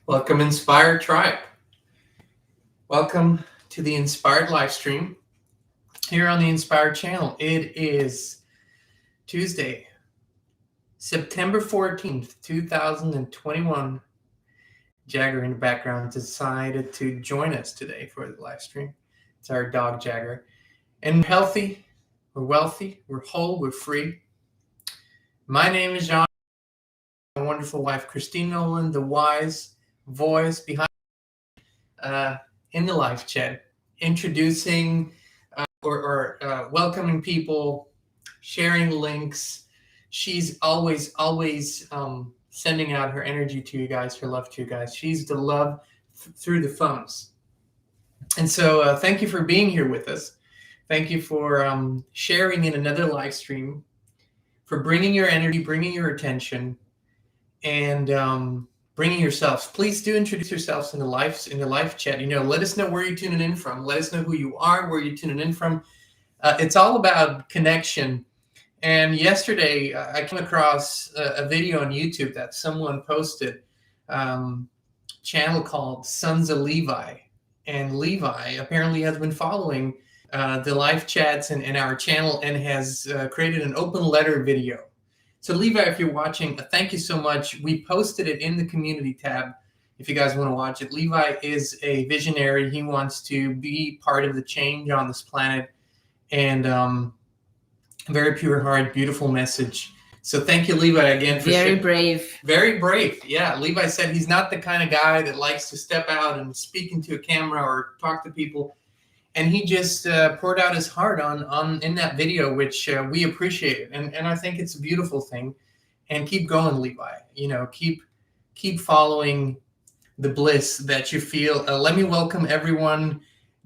Welcome, Inspired Tribe. Welcome to the Inspired Livestream here on the Inspired channel. It is Tuesday, September 14th, 2021. Jagger in the background decided to join us today for the live stream. It's our dog, Jagger. And we're healthy, we're wealthy, we're whole, we're free. My name is Jean, my wonderful wife, Kristin Nolan, the wise voice behind in the live chat, introducing or welcoming people, sharing links. She's always sending out her energy to you guys, her love to you guys. She's the love through the phones. And so thank you for being here with us. Thank you for sharing in another live stream, for bringing your energy, bringing your attention, and bringing yourselves. Please do introduce yourselves in the live chat. Let us know where you're tuning in from. Let us know who you are, where you're tuning in from. It's all about connection. And yesterday, I came across a video on YouTube that someone posted, channel called Sons of Levi. And Levi apparently has been following the live chats and our channel and has created an open letter video. So Levi, if you're watching, thank you so much. We posted it in the community tab if you guys want to watch it. Levi is a visionary. He wants to be part of the change on this planet. And very pure heart, beautiful message. So thank you, Levi, again for very brave. Very brave. Yeah, Levi said he's not the kind of guy that likes to step out and speak into a camera or talk to people. And he just poured out his heart on in that video, which we appreciate. And I think it's a beautiful thing. And keep going, Levi. Keep following the bliss that you feel. Let me welcome everyone.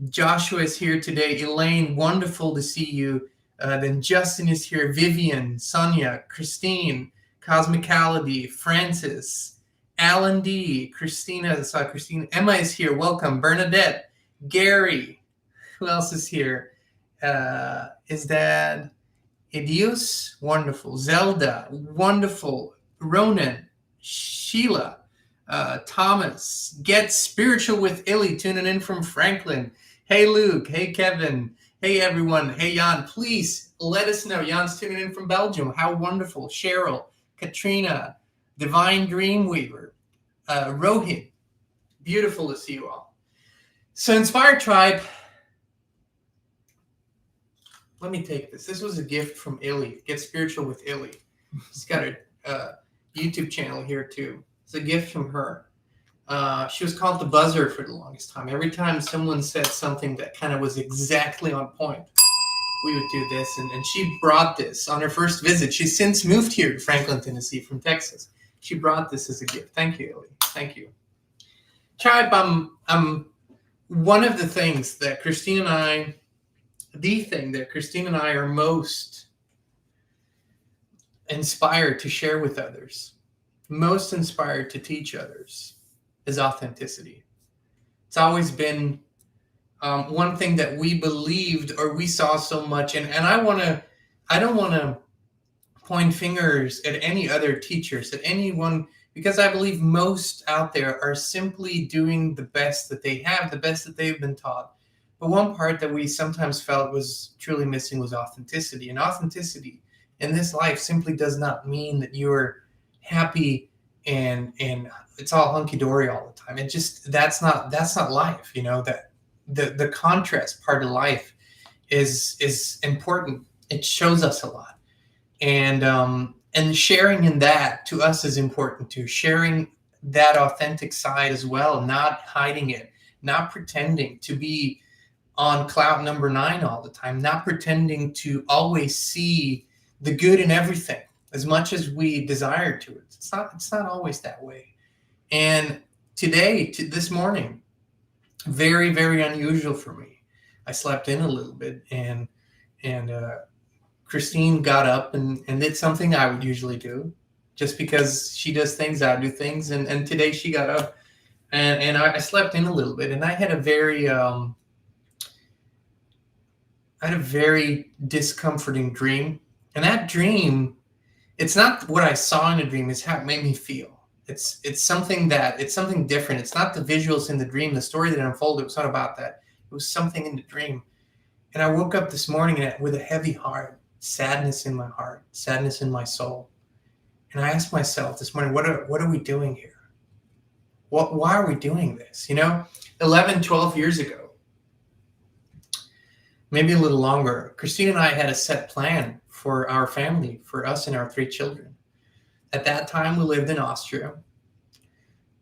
Joshua is here today. Elaine, wonderful to see you. Then Justin is here. Vivian, Sonia, Christine, Cosmicality, Francis, Alan D, Christina. Emma is here. Welcome. Bernadette, Gary. Who else is here? Is that Idios? Wonderful. Zelda, wonderful. Ronan, Sheila, Thomas. Get Spiritual with Illy, tuning in from Franklin. Hey, Luke. Hey, Kevin. Hey, everyone. Hey, Jan. Please let us know. Jan's tuning in from Belgium. How wonderful. Cheryl, Katrina, Divine Dreamweaver, Rohit. Beautiful to see you all. So, Inspired Tribe. Let me take this. This was a gift from Illy. Get Spiritual with Illy. She's got a YouTube channel here too. It's a gift from her. She was called the buzzer for the longest time. Every time someone said something that kind of was exactly on point, we would do this. And she brought this on her first visit. She's since moved here to Franklin, Tennessee from Texas. She brought this as a gift. Thank you, Illy. Thank you. Tribe, one of the things that Kristin and I are most inspired to share with others, most inspired to teach others, is authenticity. It's always been one thing that we believed or we saw so much. And I don't want to point fingers at any other teachers, at anyone, because I believe most out there are simply doing the best that they have, the best that they've been taught. But one part that we sometimes felt was truly missing was authenticity. And authenticity in this life simply does not mean that you're happy and it's all hunky-dory all the time. It just, that's not life. That the contrast part of life is important. It shows us a lot. And sharing in that to us is important too. Sharing that authentic side as well, not hiding it, not pretending to be on cloud number 9 all the time, not pretending to always see the good in everything as much as we desire to. It's not always that way. And this morning, very, very unusual for me. I slept in a little bit and Kristin got up and did something I would usually do, just because she does things, I do things. And today she got up and I slept in a little bit, and I had a very discomforting dream. And that dream, it's not what I saw in a dream, it's how it made me feel. It's something different. It's not the visuals in the dream, the story that unfolded. It was not about that. It was something in the dream. And I woke up this morning with a heavy heart, sadness in my heart, sadness in my soul. And I asked myself this morning, what are we doing here? Why are we doing this? 11, 12 years ago, maybe a little longer, Kristin and I had a set plan for our family, for us and our 3 children. At that time, we lived in Austria.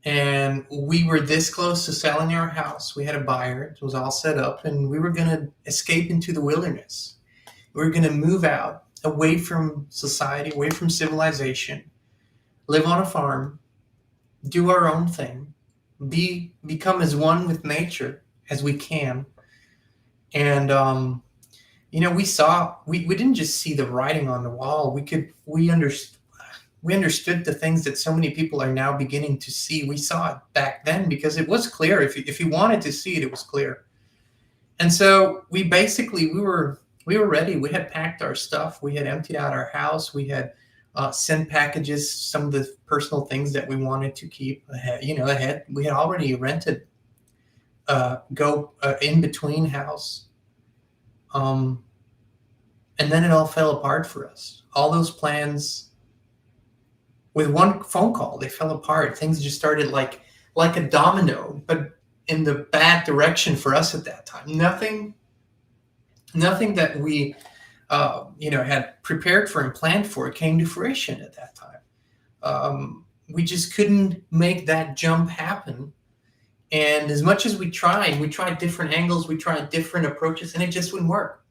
And we were this close to selling our house. We had a buyer. It was all set up. And we were going to escape into the wilderness. We were going to move out, away from society, away from civilization, live on a farm, do our own thing, become as one with nature as we can. And, we didn't just see the writing on the wall. We understood the things that so many people are now beginning to see. We saw it back then because it was clear. If you wanted to see it, it was clear. And so we were ready. We had packed our stuff. We had emptied out our house. We had sent packages, some of the personal things that we wanted to keep ahead. We had already rented in between house. And then it all fell apart for us. All those plans, with one phone call, they fell apart. Things just started like a domino, but in the bad direction for us at that time. Nothing that we, had prepared for and planned for came to fruition at that time. We just couldn't make that jump happen. And as much as we tried different angles, we tried different approaches, and it just wouldn't work.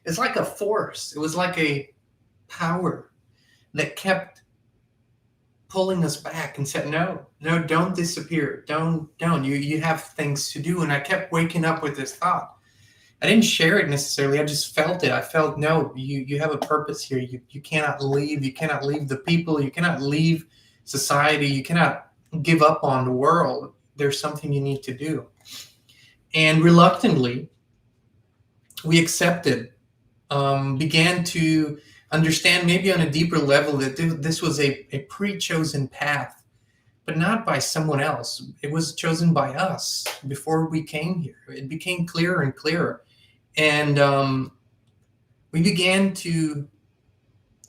It's like a force. It was like a power that kept pulling us back and said, no, don't disappear. Don't. You have things to do. And I kept waking up with this thought. I didn't share it necessarily. I just felt it. I felt, no, you have a purpose here. You cannot leave. You cannot leave the people. You cannot leave society. You cannot give up on the world. There's something you need to do. And reluctantly, we accepted, began to understand maybe on a deeper level that this was a pre-chosen path, but not by someone else. It was chosen by us before we came here. It became clearer and clearer. And we began to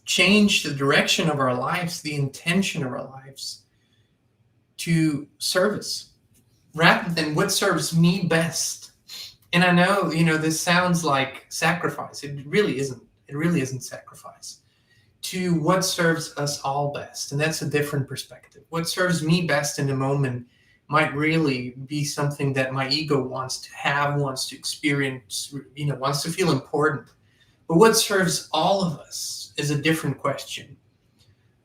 change the direction of our lives, the intention of our lives, to service rather than what serves me best. And I know, this sounds like sacrifice. It really isn't. It really isn't sacrifice. To what serves us all best. And that's a different perspective. What serves me best in the moment might really be something that my ego wants to have, wants to experience, wants to feel important. But what serves all of us is a different question.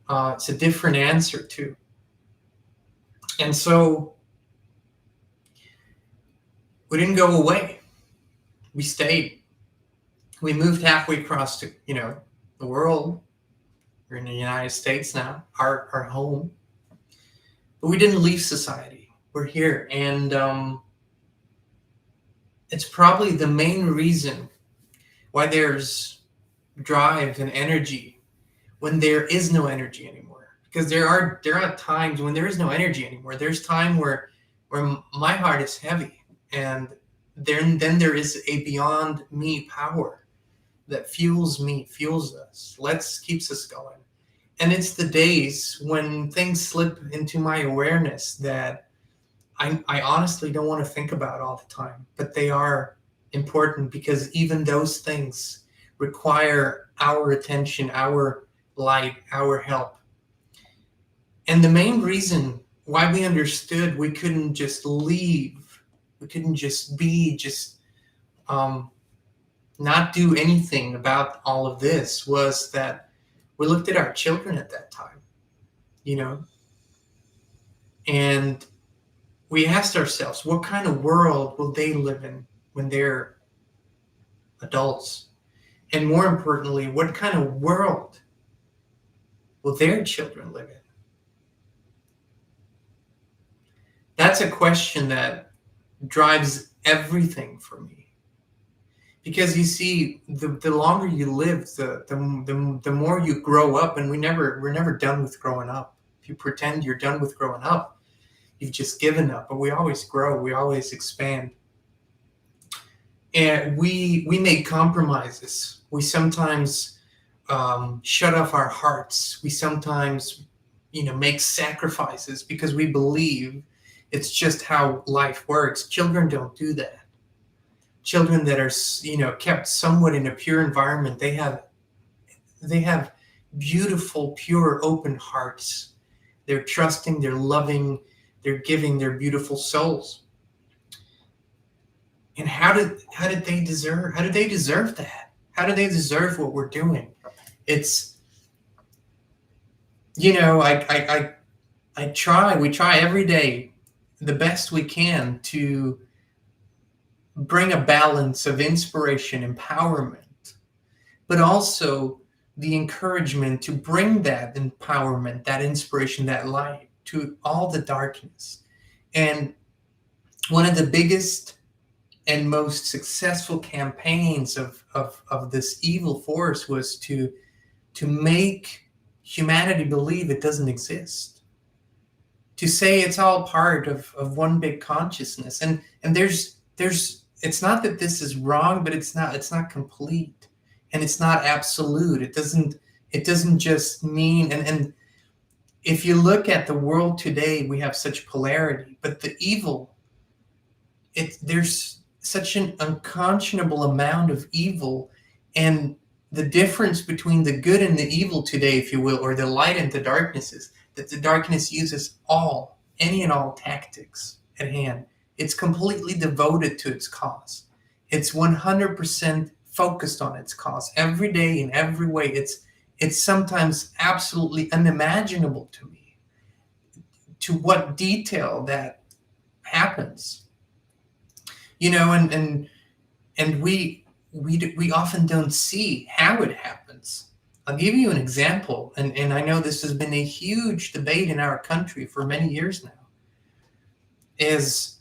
It's a different answer too. And so we didn't go away. We stayed. We moved halfway across to, the world. We're in the United States now, our home. But we didn't leave society. We're here. And it's probably the main reason why there's drive and energy when there is no energy anymore. Because there are times when there is no energy anymore. There's time where my heart is heavy. And then there is a beyond me power that fuels me, fuels us, keeps us going. And it's the days when things slip into my awareness that I honestly don't want to think about all the time, but they are important because even those things require our attention, our light, our help. And the main reason why we understood we couldn't just leave, we couldn't just be, not do anything about all of this was that we looked at our children at that time, and we asked ourselves, what kind of world will they live in when they're adults? And more importantly, what kind of world will their children live in? That's a question that drives everything for me. Because you see, the longer you live, the more you grow up, and we're never done with growing up. If you pretend you're done with growing up, you've just given up. But we always grow. We always expand. And we make compromises. We sometimes shut off our hearts. We sometimes, make sacrifices because we believe it's just how life works. Children don't do that. Children that are, kept somewhat in a pure environment, they have beautiful, pure, open hearts. They're trusting, they're loving, they're giving their beautiful souls. And how did they deserve that? How do they deserve what we're doing? It's, we try every day the best we can to bring a balance of inspiration, empowerment, but also the encouragement to bring that empowerment, that inspiration, that light to all the darkness. And one of the biggest and most successful campaigns of this evil force was to make humanity believe it doesn't exist, to say it's all part of one big consciousness. And there's it's not that this is wrong, but it's not complete, and it's not absolute. It doesn't just mean, and if you look at the world today, we have such polarity, but the evil, there's such an unconscionable amount of evil, and the difference between the good and the evil today, if you will, or the light and the darkness, is that the darkness uses any and all tactics at hand. It's completely devoted to its cause. It's 100% focused on its cause every day in every way. It's sometimes absolutely unimaginable to me to what detail that happens. And we often don't see how it happens. I'll give you an example, and I know this has been a huge debate in our country for many years now, is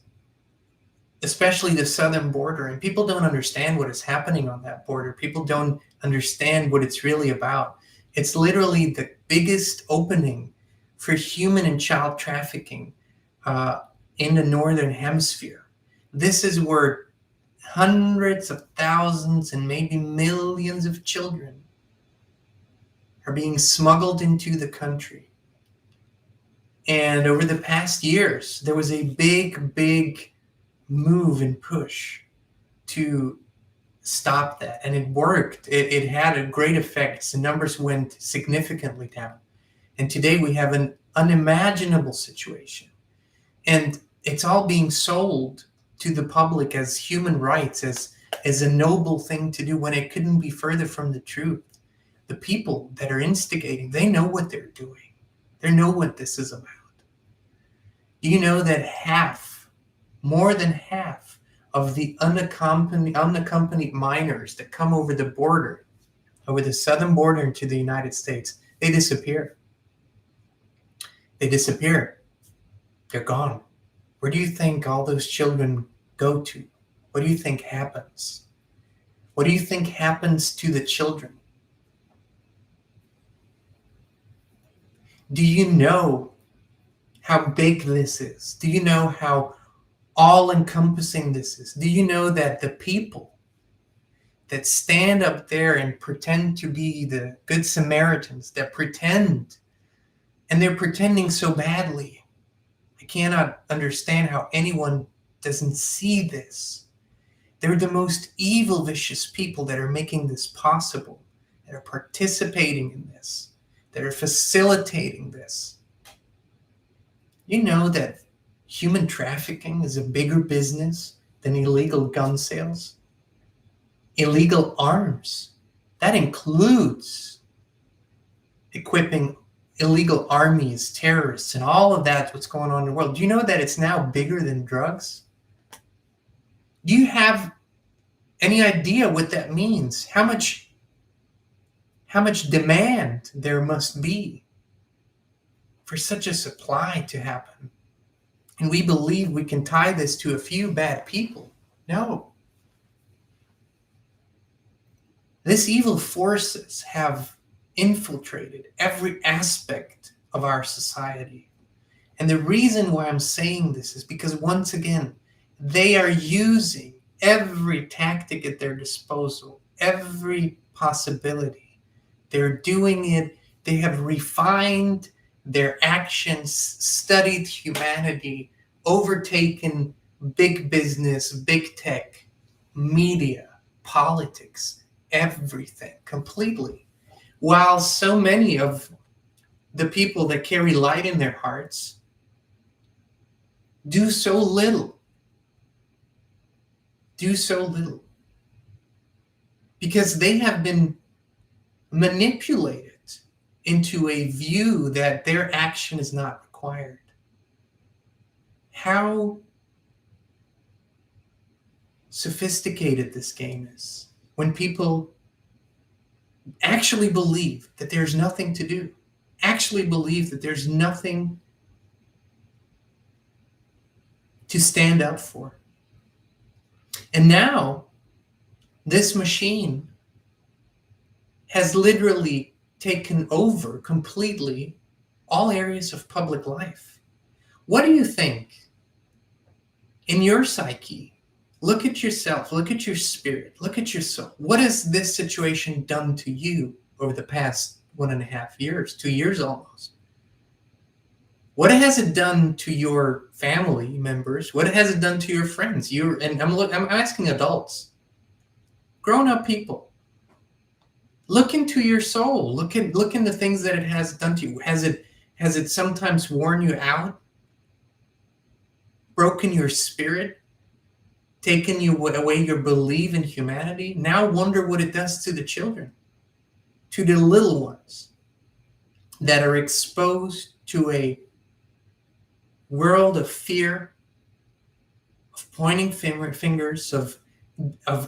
especially the southern border, and people don't understand what is happening on that border. People don't understand what it's really about. It's literally the biggest opening for human and child trafficking in the northern hemisphere. This is where hundreds of thousands and maybe millions of children are being smuggled into the country. And over the past years, there was a big move and push to stop that. And it worked. It had a great effect. The numbers went significantly down. And today we have an unimaginable situation. And it's all being sold to the public as human rights, as a noble thing to do, when it couldn't be further from the truth. The people that are instigating, they know what they're doing. They know what this is about. Do you know that more than half of the unaccompanied minors that come over the border, over the southern border into the United States, they disappear. They disappear. They're gone. Where do you think all those children go to? What do you think happens? What do you think happens to the children? Do you know how big this is? Do you know how all-encompassing this is? Do you know that the people that stand up there and pretend to be the good Samaritans, that pretend, and they're pretending so badly, I cannot understand how anyone doesn't see this. They're the most evil, vicious people that are making this possible, that are participating in this, that are facilitating this. You know that human trafficking is a bigger business than illegal gun sales, illegal arms. That includes equipping illegal armies, terrorists, and all of that's what's going on in the world. Do you know that it's now bigger than drugs? Do you have any idea what that means? How much demand there must be for such a supply to happen? And we believe we can tie this to a few bad people. No. These evil forces have infiltrated every aspect of our society. And the reason why I'm saying this is because, once again, they are using every tactic at their disposal, every possibility. They're doing it. They have refined their actions, studied humanity, overtaken big business, big tech, media, politics, everything completely. While so many of the people that carry light in their hearts do so little. Because they have been manipulated into a view that their action is not required. How sophisticated this game is when people actually believe that there's nothing to do, actually believe that there's nothing to stand up for. And now this machine has literally taken over completely all areas of public life. What do you think in your psyche? Look at yourself, look at your spirit, look at your soul. What has this situation done to you over the past 1.5 years, 2 years almost? What has it done to your family members? What has it done to your friends? I'm asking adults, grown-up people. Look into your soul. Look into things that it has done to you. Has it sometimes worn you out? Broken your spirit? Taken you away your belief in humanity? Now wonder what it does to the children, to the little ones that are exposed to a world of fear, of pointing fingers, of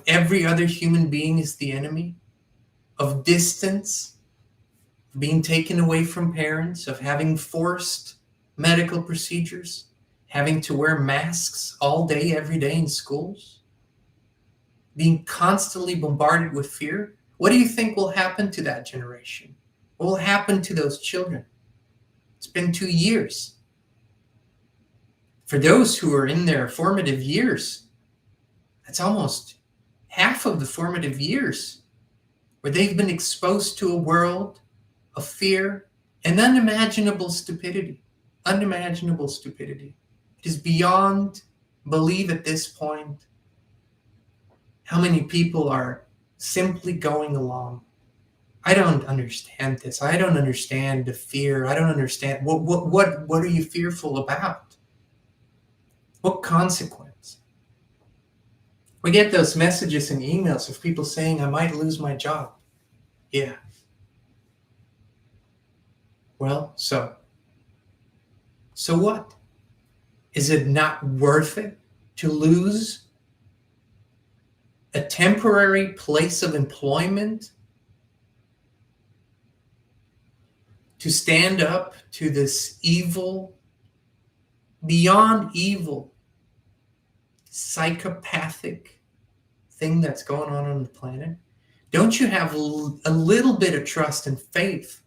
every other human being is the enemy, of distance, of being taken away from parents, of having forced medical procedures, having to wear masks all day, every day in schools, being constantly bombarded with fear. What do you think will happen to that generation? What will happen to those children? It's been 2 years. For those who are in their formative years, that's almost half of the formative years where they've been exposed to a world of fear and unimaginable stupidity. Unimaginable stupidity. It is beyond belief at this point how many people are simply going along. I don't understand this. I don't understand the fear. I don't understand. What are you fearful about? What consequence? We get those messages and emails of people saying, I might lose my job. Yeah. Well, so what? Is it not worth it to lose a temporary place of employment to stand up to this evil, beyond evil, psychopathic thing that's going on the planet? Don't you have a little bit of trust and faith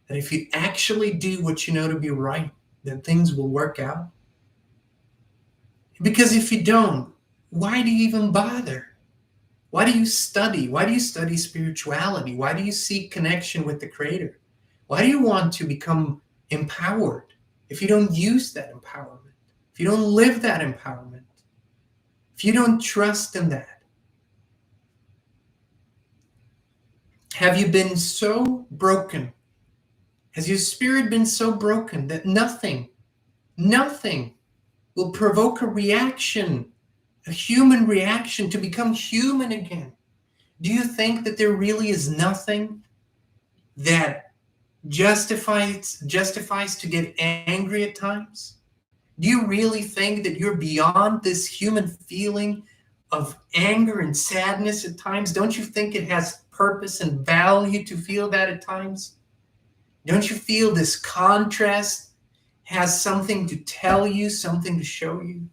that if you actually do what you know to be right, then things will work out? Because if you don't, why do you even bother? Why do you study? Why do you study spirituality? Why do you seek connection with the Creator? Why do you want to become empowered if you don't use that empowerment? If you don't live that empowerment? If you don't trust in that? Have you been so broken? Has your spirit been so broken that nothing will provoke a reaction, a human reaction to become human again? Do you think that there really is nothing that justifies to get angry at times? Do you really think that you're beyond this human feeling of anger and sadness at times? Don't you think it has purpose and value to feel that at times? Don't you feel this contrast has something to tell you, something to show you?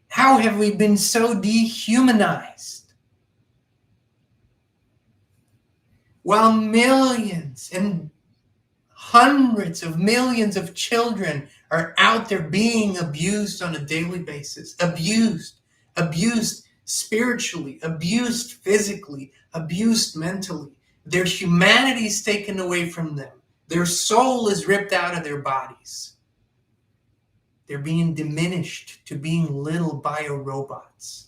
How have we been so dehumanized? While millions and Hundreds of millions of children are out there being abused on a daily basis. Abused spiritually, abused physically, abused mentally. Their humanity is taken away from them. Their soul is ripped out of their bodies. They're being diminished to being little bio-robots.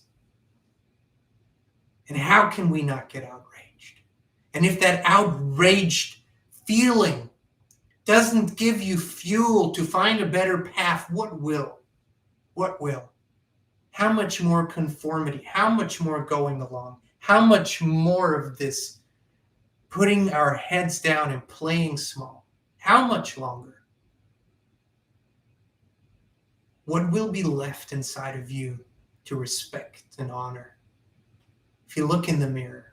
And how can we not get outraged? And if that outraged feeling doesn't give you fuel to find a better path, what will? What will? How much more conformity? How much more going along? How much more of this putting our heads down and playing small? How much longer? What will be left inside of you to respect and honor? If you look in the mirror,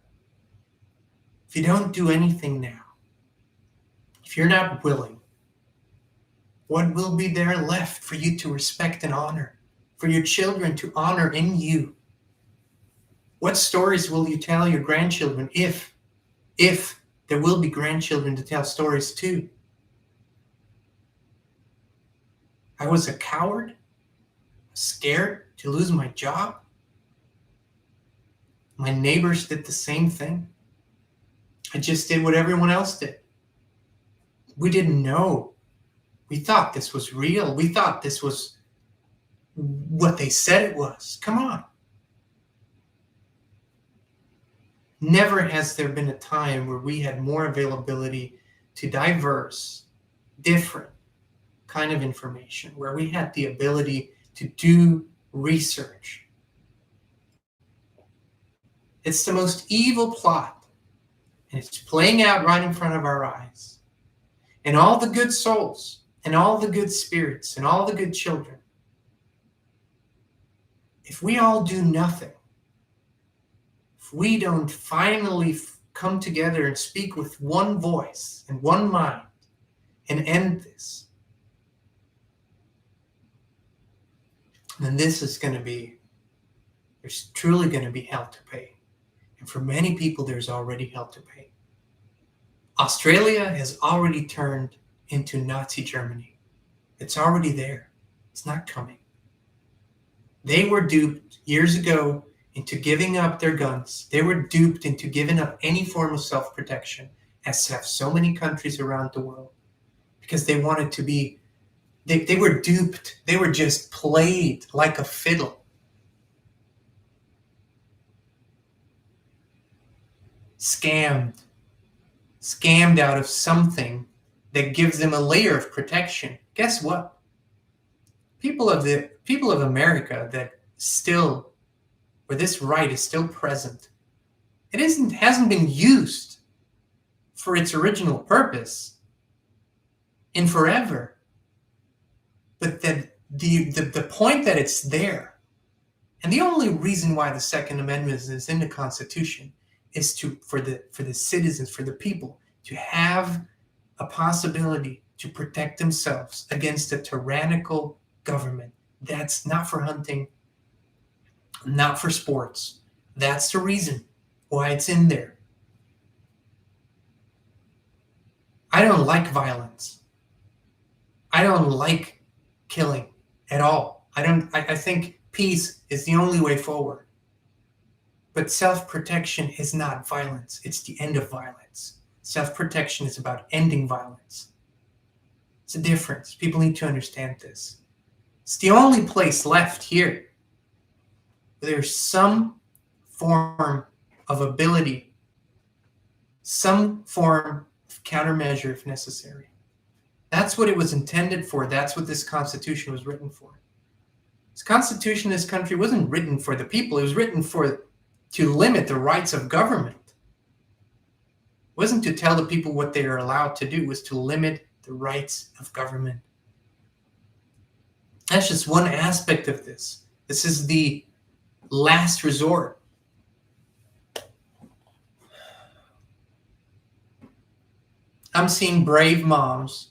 if you don't do anything now, if you're not willing, what will be there left for you to respect and honor? For your children to honor in you? What stories will you tell your grandchildren if there will be grandchildren to tell stories to? I was a coward, scared to lose my job. My neighbors did the same thing. I just did what everyone else did. We didn't know. We thought this was real. We thought this was what they said it was. Come on. Never has there been a time where we had more availability to diverse, different kind of information, where we had the ability to do research. It's the most evil plot, and it's playing out right in front of our eyes. And all the good souls, and all the good spirits, and all the good children, if we all do nothing, if we don't finally come together and speak with one voice and one mind and end this, then this is going to be, there's truly going to be hell to pay. And for many people, there's already hell to pay. Australia has already turned into Nazi Germany. It's already there. It's not coming. They were duped years ago into giving up their guns. They were duped into giving up any form of self-protection, as have so many countries around the world, because they wanted to be, they were duped. They were just played like a fiddle. Scammed out of something that gives them a layer of protection. Guess what? People of America that still, where this right is still present, hasn't been used for its original purpose in forever. But that the point that it's there, and the only reason why the Second Amendment is in the Constitution is for the citizens, for the people, to have a possibility to protect themselves against a tyrannical government. That's not for hunting, not for sports. That's the reason why it's in there. I don't like violence. I don't like killing at all. I think peace is the only way forward. But self-protection is not violence. It's the end of violence. Self-protection is about ending violence. It's a difference. People need to understand this. It's the only place left here where there's some form of ability, some form of countermeasure if necessary. That's what it was intended for. That's what this Constitution was written for. This Constitution, this country, wasn't written for the people. It was written to limit the rights of government. It wasn't to tell the people what they are allowed to do. It was to limit the rights of government. That's just one aspect of this. This is the last resort. I'm seeing brave moms.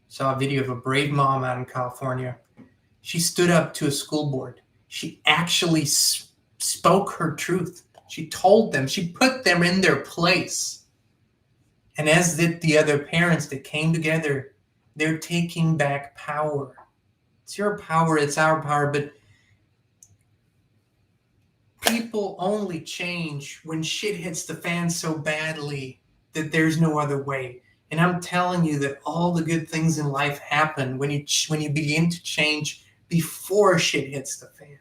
Saw a video of a brave mom out in California. She stood up to a school board. She actually spoke her truth. She told them, she put them in their place. And as did the other parents that came together, they're taking back power. It's your power, it's our power, but people only change when shit hits the fan so badly that there's no other way. And I'm telling you that all the good things in life happen when you begin to change before shit hits the fan.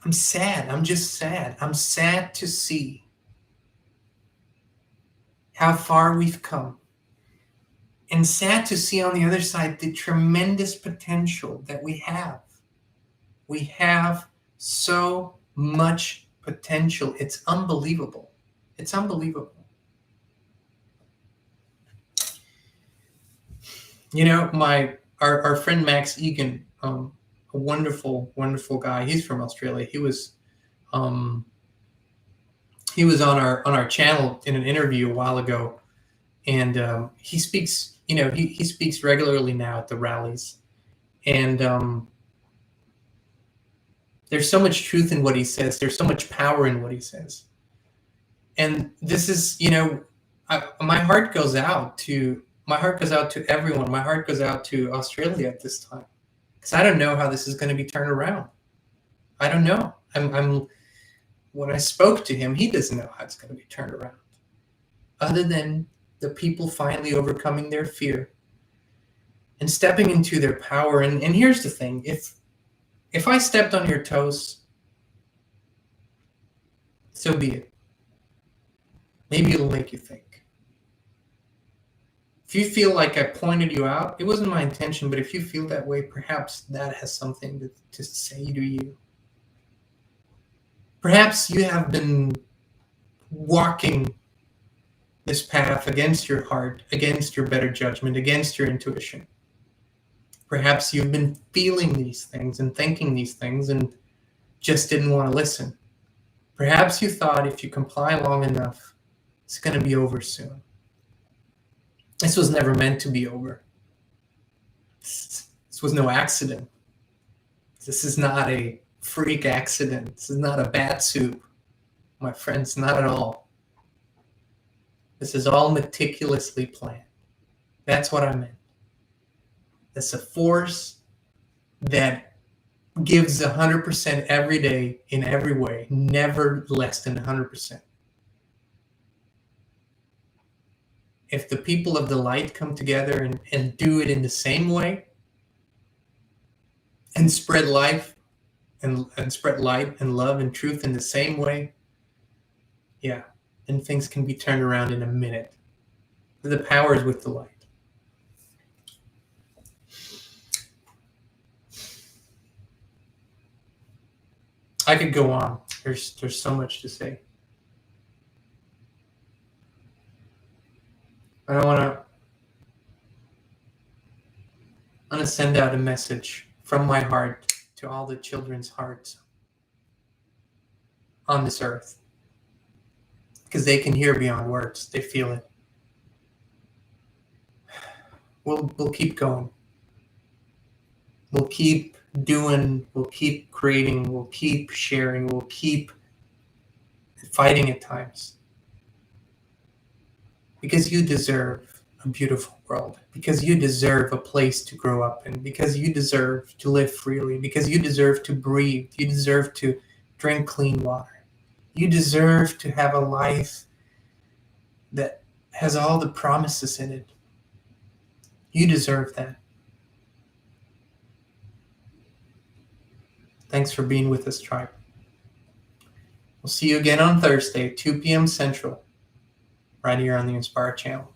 I'm sad. I'm just sad. I'm sad to see how far we've come. And sad to see on the other side the tremendous potential that we have. We have so much potential. It's unbelievable. It's unbelievable. You know, our friend Max Egan, a wonderful, wonderful guy. He's from Australia. He was on our channel in an interview a while ago, and he speaks. You know, he speaks regularly now at the rallies, and there's so much truth in what he says. There's so much power in what he says, and this is, you know, my heart goes out to everyone. My heart goes out to Australia at this time, because I don't know how this is going to be turned around. I don't know. When I spoke to him, he doesn't know how it's going to be turned around, other than the people finally overcoming their fear and stepping into their power. And here's the thing: if I stepped on your toes, so be it. Maybe it'll make you think. If you feel like I pointed you out, it wasn't my intention, but if you feel that way, perhaps that has something to say to you. Perhaps you have been walking this path against your heart, against your better judgment, against your intuition. Perhaps you've been feeling these things and thinking these things and just didn't want to listen. Perhaps you thought if you comply long enough, it's going to be over soon. This was never meant to be over. This was no accident. This is not a freak accident. This is not a bat soup, my friends, not at all. This is all meticulously planned. That's what I meant. It's a force that gives 100% every day in every way, never less than 100%. If the people of the light come together and do it in the same way and spread life and spread light and love and truth in the same way, yeah, then things can be turned around in a minute. The power is with the light. I could go on. There's so much to say. But I want to send out a message from my heart to all the children's hearts on this earth, because they can hear beyond words. They feel it. We'll keep going. We'll keep doing. We'll keep creating. We'll keep sharing. We'll keep fighting at times. Because you deserve a beautiful world. Because you deserve a place to grow up in. Because you deserve to live freely. Because you deserve to breathe. You deserve to drink clean water. You deserve to have a life that has all the promises in it. You deserve that. Thanks for being with us, tribe. We'll see you again on Thursday, 2 p.m. Central, right here on the Inspired channel.